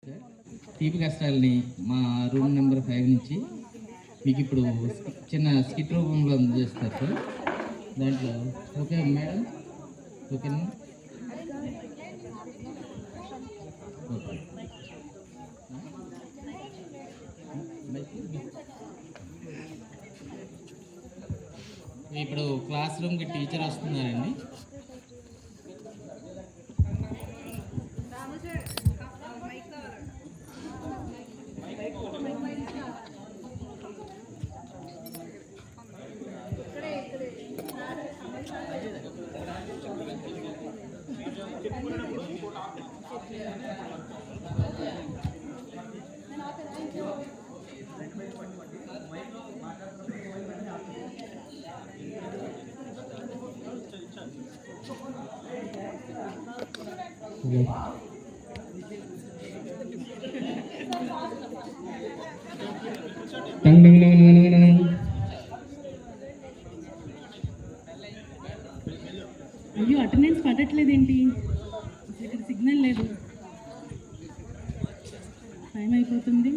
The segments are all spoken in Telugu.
తీపి కష్టాలని మా రూమ్ నెంబర్ 5 నుంచి మీకు ఇప్పుడు చిన్న స్కిట్ రూపంలో అందజేస్తారు సార్. దాంట్లో ఓకే మేడం, ఓకేనా? ఓకే. ఇప్పుడు క్లాస్ రూమ్కి టీచర్ వస్తున్నారండి. అయ్యో, అటెండెన్స్ పడట్లేదేంటి? ఇక్కడ సిగ్నల్ లేదు, టైం అయిపోతుంది.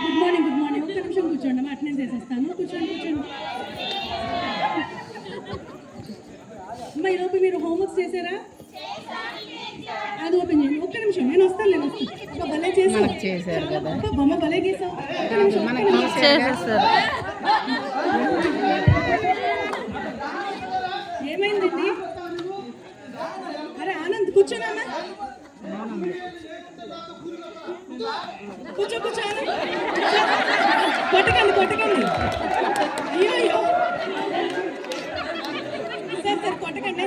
Good morning, good morning. ఒక్క నిమిషం కూర్చోండి, అటెండెన్స్ వేసేస్తాను. కూర్చోండి. అమ్మా, ఈలోపు మీరు హోంవర్క్స్ చేశారా? అది ఓపెన్ చేయండి. ఒక్క నిమిషం, నేను వస్తాను. భలే చేశారు కదా, బొమ్మ భలే గీసావు. ఏమైందండి? అరే ఆనంద్, కూర్చోనమ్మా. కూర్చో. కొట్టకండి. అయ్యో సార్ కొట్టకండి,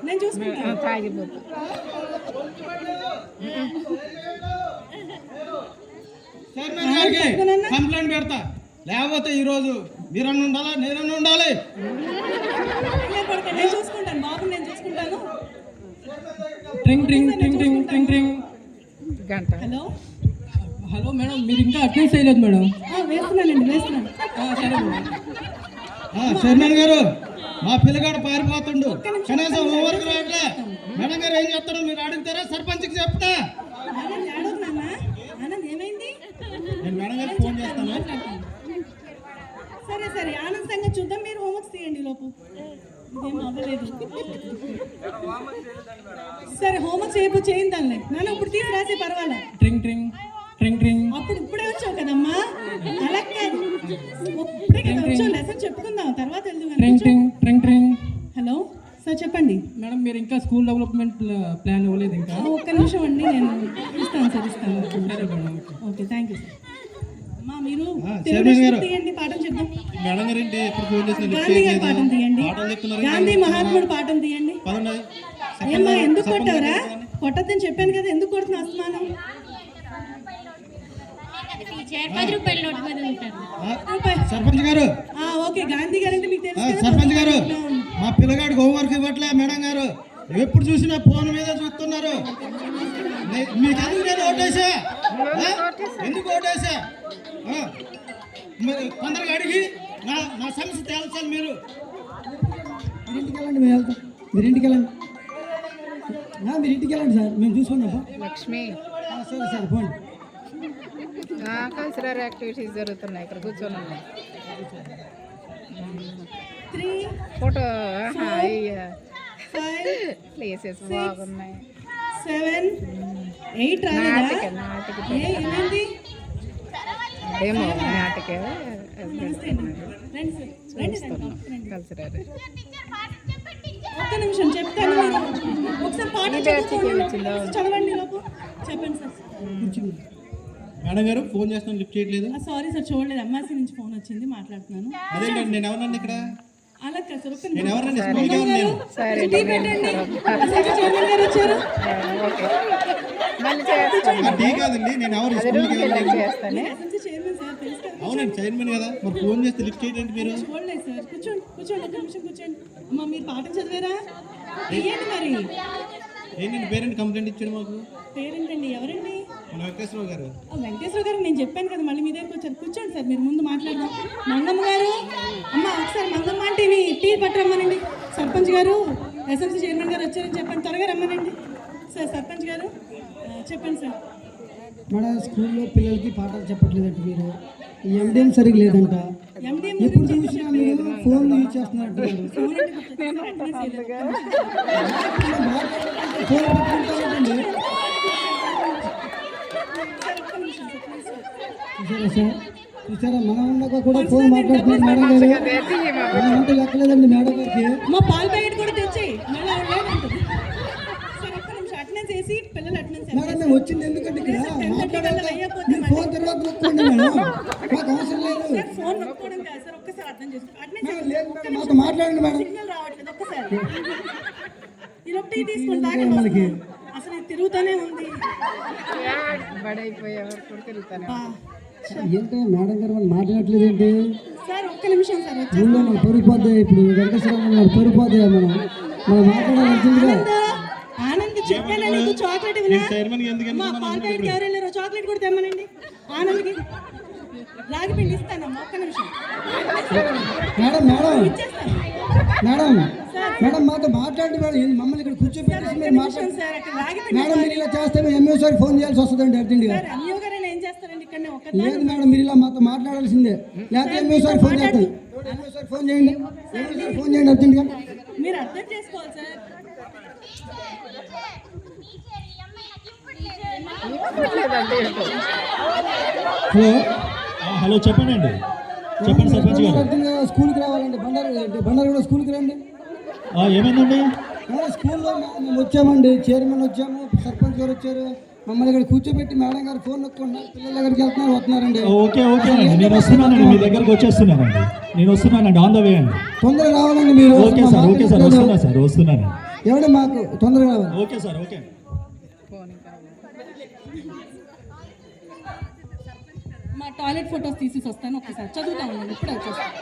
నేను చూసుకుంటాను. కంప్లైంట్ పెడతా, లేకపోతే ఈరోజు మీరన్నా ఉండాలా, నేనన్నా ఉండాలి. నేను చూసుకుంటాను బాబు, నేను చూసుకుంటాను. ట్రింగ్ గంట. హలో మేడం, మీరు ఇంకా అటెండ్ చేయలేదు మేడం. వేస్తున్నాను. సరే చైర్మన్ గారు, మా పిల్లగాడు పారిపోతుండు, కనీసం హోంవర్క్ రావట్లే. మేడం గారు ఏం చెప్తారో మీరు అడుగుతారా? సర్పంచ్కి చెప్తా. ఏమైంది? నేను మేడం గారికి ఫోన్ చేస్తాను. సరే ఆనంద్ సంగతి చూద్దాం. మీరు హోంవర్క్స్ తీయండి లోపు. ఇదేం అవ్వలేదు. సరే హోంవర్క్స్ చేయిందాలే నాన్న. ఇప్పుడు తీసి రాసే పర్వాలా. ట్రింగ్ అప్పుడు ఇప్పుడే వచ్చావు కదమ్మా, అలా కాదు. ఇప్పుడే కదా వచ్చావు, లెసన్ చెప్పుకుందాం, తర్వాత వెళ్దాం. హలో సార్, చెప్పండి. మేడం, మీరు ఇంకా స్కూల్ డెవలప్మెంట్ ప్లాన్ ఇవ్వలేదు ఇంకా? ఒక్క నిమిషం అండి, నేను ఇస్తాను. Okay, thank you sir. అమ్మా, మీరు తీయండి, పాఠం చెప్దాం. గాంధీ గారి పాఠం తీయండి. గాంధీ మహాత్ముడు పాఠం తీయండి. ఏమ్మా, ఎందుకు కొట్టావురా? కొట్టద్దని చెప్పాను కదా, ఎందుకు కొడుతున్నా అస్మానం? సర్పంచ్ గారు, ఓకే. గాంధీ గారు అంటే మీకు తెలుసు. సర్పంచ్ గారు, మా పిల్లగాడికి హోంవర్క్ ఇవ్వట్లే. మేడం గారు ఎప్పుడు చూసినా ఫోన్ మీద చూస్తున్నారు. మీకు ఎందుకు నేను ఓటేసా? ఎందుకు ఓటేసా? మరి తొందరగా అడిగి నా సమస్య తేల్చాలి. మీరు ఇంటికి వెళ్ళండి సార్, మేము చూసుకున్నాం. లక్ష్మి, సరే సార్, ఫోన్. కల్చరల్ యాక్టివిటీస్ జరుగుతున్నాయి, ఇక్కడ కూర్చొని ఉన్నాయి. ఫోటో ప్లేసెస్ బాగున్నాయి. 7, 8 ఏమో నాటికే కల్చరల్. ఒక్క నిమిషం చెప్తాను. ఒకసారి పాఠం చదవండి లోపు. చెప్పండి సార్. మేడం గారు ఫోన్ చేస్తాను, లిఫ్ట్ చేయట్లేదు. సారీ సార్, చూడలేదు. ఎంఆర్సీ నుంచి ఫోన్ వచ్చింది, మాట్లాడుతున్నాను. అదేంటండి, నేను ఎవరండి ఇక్కడ? అలా కాదు సార్, ఒక్క నేను ఎవరండి? టీ పెట్టండి. చైర్మన్ గారు వచ్చారు. టీ కాదండి, నేను ఎవరు? చైర్మన్ సార్, తెలుసు కదా. అవునండి, చైర్మన్ కదా. మరి ఫోన్ చేస్తే లిఫ్ట్ చేయండి. మీరు చూడలేదు సార్. కూర్చోండి, ఒక్క నిమిషం కూర్చోండి. అమ్మా, మీరు పాఠం చదివారా? తీయండి మరి. ఏంటండి పేరెంట్ కంప్లైంట్ ఇచ్చాడు మాకు? పేరెంట్ అండి? ఎవరండి? వెంకటేశ్వరరావు గారు. వెంకటేశ్వర గారు నేను చెప్పాను కదా, మళ్ళీ మీ దగ్గరకు వచ్చారు. కూర్చోండి సార్, మీరు ముందు మాట్లాడదాం. మంగమ్మ గారు, అమ్మ ఒకసారి మంగమ్మ అంటే టీ పట్టరమ్మనండి. సర్పంచ్ గారు ఎస్ఎంసీ చైర్మన్ గారు వచ్చారని చెప్పండి, త్వరగా రమ్మనండి. సార్ సర్పంచ్ గారు చెప్పండి సార్. మేడం స్కూల్లో పిల్లలకి పాఠాలు చెప్పట్లేదంట మీరు, ఈ ఎండిఎం సరిగ్గా లేదంట, ఎండిఎం ఎప్పుడు చూసినా మీరు ఫోన్ యూజ్ చేస్తున్నట్టు ఫోన్ పట్టుకుంటారండి. చూసారా సార్, చూసారా మనం ఉన్నాక కూడా ఫోన్ మాట్లాడుతున్నారు మేడం గారు, మనం అంటే లెక్కలేదండి మేడం గారికి. మా పాల ప్యాకెట్ కూడా తెచ్చి మళ్ళీ లేదంటుంది. సార్ ఒక్క నిమిషం అటెండెన్స్ వేసి పిల్లలు అటెండెన్స్ మేడం మేము వచ్చింది ఎందుకంటే ఇక్కడ మాట్లాడాలి, మీరు ఫోన్ తర్వాత నొక్కండి మేడం, మాకు అవసరం లేదు. ఫోన్ నొక్కోవడం కాదు సార్, ఒక్కసారి అర్థం చేసుకోండి. అటెండెన్స్ మేడం లేదు మేడం, మాతో మాట్లాడండి మేడం. సిగ్నల్ రావట్లేదు, ఒక్కసారి ఇది ఒకటి తీసుకొని తాగండి మనకి. అసలు ఇది తిరుగుతూనే ఉంది. బడైపోయే వరకు కూడా తిరుగుతానే ఏంటో మేడం గారు వాళ్ళు మాట్లాడట్లేదు ఏంటి? సార్ ఒక్క నిమిషం సార్ వచ్చి ఊళ్ళో మన పరుగుపోద్ది, ఇప్పుడు వెంకటేశ్వర పరుగుపోద్ది, మనం మాట్లాడాల్సిందిగా. ఆనంద్ చెప్పాను నీకు చాక్లెట్ మా పాల ప్యాకెట్కి ఎవరు వెళ్ళారో చాక్లెట్ కూడా తెమ్మనండి. ఆనంద్కి రాగి పిండి ఇస్తానమ్మా, ఒక్క నిమిషం మేడం మేడం ఇచ్చేస్తాను. మేడం మేడం మాతో మాట్లాడండి మేడం, మమ్మల్ని ఇక్కడ కూర్చోబెట్టేసి మీరు మాట్లాడండి సార్ అక్కడ రాగి పిండి మేడం. మీరు ఇలా చేస్తే మేము ఎంఏ సార్ ఫోన్ చేయాల్సి వస్తుందండి అర్జెంట్గా. సార్ అమ్మయ్య గారు ఏం చేస్తారండి ఇక్కడ ఒక లేదు మేడం, మీరు ఇలా మాతో మాట్లాడాల్సిందే, లేకపోతే ఎంఏ సార్ ఫోన్ చేస్తాను. ఎంఏ సార్ ఫోన్ చేయండి, ఎంఏ సార్ ఫోన్ చేయండి అర్జెంట్గా. మీరు అర్థం చేసుకోవాలి సార్. హలో హలో చెప్పండి అండి, చెప్పండి సర్పంచ్ గారు. అర్జెంట్గా స్కూల్కి రావాలండి, బండారు కూడా స్కూల్కి రండి. ఏమైందండి? స్కూల్లో మేము వచ్చామండి, చైర్మన్ వచ్చాము, సర్పంచ్ గారు వచ్చారు, మమ్మల్ని ఇక్కడ కూర్చోబెట్టి మేడం గారు ఫోన్ నొక్కున్నారు, పిల్లల దగ్గరికి వెళ్తున్నారు, వస్తున్నారండి. ఓకే ఓకే అండి, నేను వస్తున్నానండి, మీ దగ్గరకు వచ్చేస్తున్నానండి, నేను వస్తున్నానండి, ఆన్ ద వే అండి. తొందరగా రావాలండి మీరు. ఓకే సార్, ఓకే సార్, వస్తున్నా సార్, వస్తున్నాను. ఎవడే మాకు తొందరగా రావాలి. Okay sir, okay. ఫోన్ ఇంకా మా టాయిలెట్ ఫొటోస్ తీసి వస్తాను, ఒక్కసారి చదువుతా ఉన్నాను, ఇప్పుడే వచ్చేస్తాను.